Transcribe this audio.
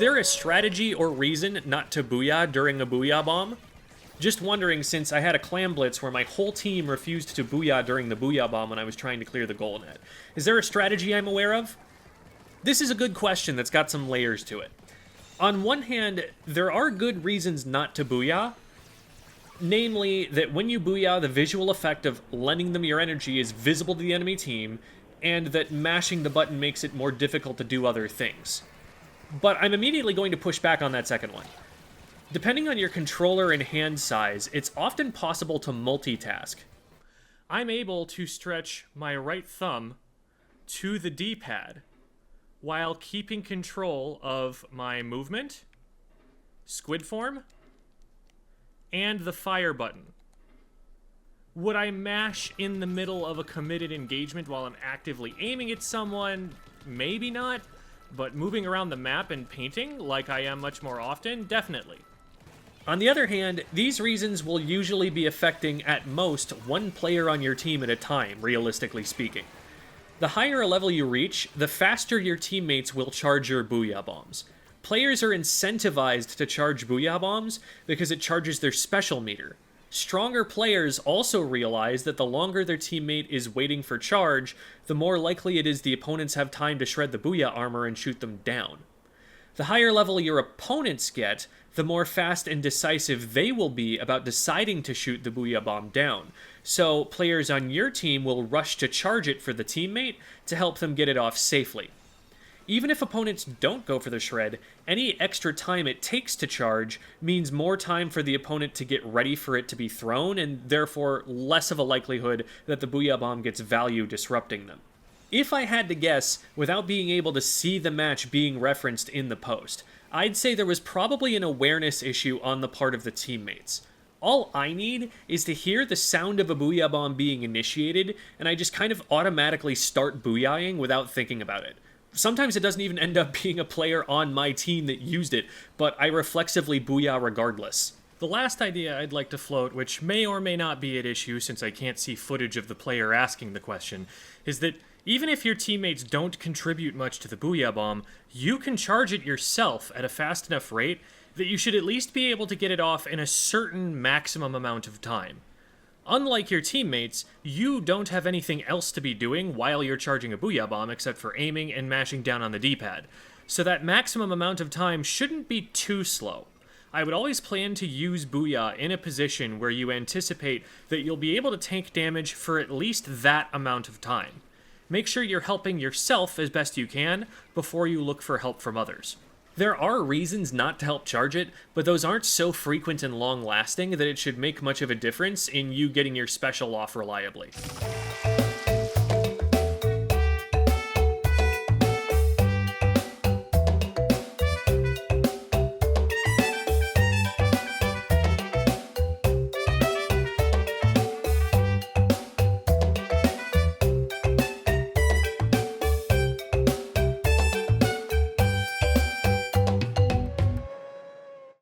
there a strategy or reason not to Booyah during a Booyah bomb? Just wondering, since I had a clam blitz where my whole team refused to Booyah during the Booyah bomb when I was trying to clear the goal net. Is there a strategy I'm aware of? This is a good question that's got some layers to it. On one hand, there are good reasons not to Booyah. Namely, that when you Booyah, the visual effect of lending them your energy is visible to the enemy team, and that mashing the button makes it more difficult to do other things. But I'm immediately going to push back on that second one. Depending on your controller and hand size, it's often possible to multitask. I'm able to stretch my right thumb to the D-pad while keeping control of my movement, squid form, and the fire button. Would I mash in the middle of a committed engagement while I'm actively aiming at someone? Maybe not. But moving around the map and painting, like I am much more often, definitely. On the other hand, these reasons will usually be affecting, at most, one player on your team at a time, realistically speaking. The higher a level you reach, the faster your teammates will charge your Booyah bombs. Players are incentivized to charge Booyah bombs because it charges their special meter. Stronger players also realize that the longer their teammate is waiting for charge, the more likely it is the opponents have time to shred the Booyah armor and shoot them down. The higher level your opponents get, the more fast and decisive they will be about deciding to shoot the Booyah bomb down. So players on your team will rush to charge it for the teammate to help them get it off safely. Even if opponents don't go for the shred, any extra time it takes to charge means more time for the opponent to get ready for it to be thrown, and therefore less of a likelihood that the Booyah bomb gets value disrupting them. If I had to guess, without being able to see the match being referenced in the post, I'd say there was probably an awareness issue on the part of the teammates. All I need is to hear the sound of a Booyah bomb being initiated, and I just kind of automatically start Booyahing without thinking about it. Sometimes it doesn't even end up being a player on my team that used it, but I reflexively Booyah regardless. The last idea I'd like to float, which may or may not be at issue since I can't see footage of the player asking the question, is that even if your teammates don't contribute much to the Booyah bomb, you can charge it yourself at a fast enough rate that you should at least be able to get it off in a certain maximum amount of time. Unlike your teammates, you don't have anything else to be doing while you're charging a Booyah bomb except for aiming and mashing down on the D-pad, so that maximum amount of time shouldn't be too slow. I would always plan to use Booyah in a position where you anticipate that you'll be able to tank damage for at least that amount of time. Make sure you're helping yourself as best you can before you look for help from others. There are reasons not to help charge it, but those aren't so frequent and long-lasting that it should make much of a difference in you getting your special off reliably.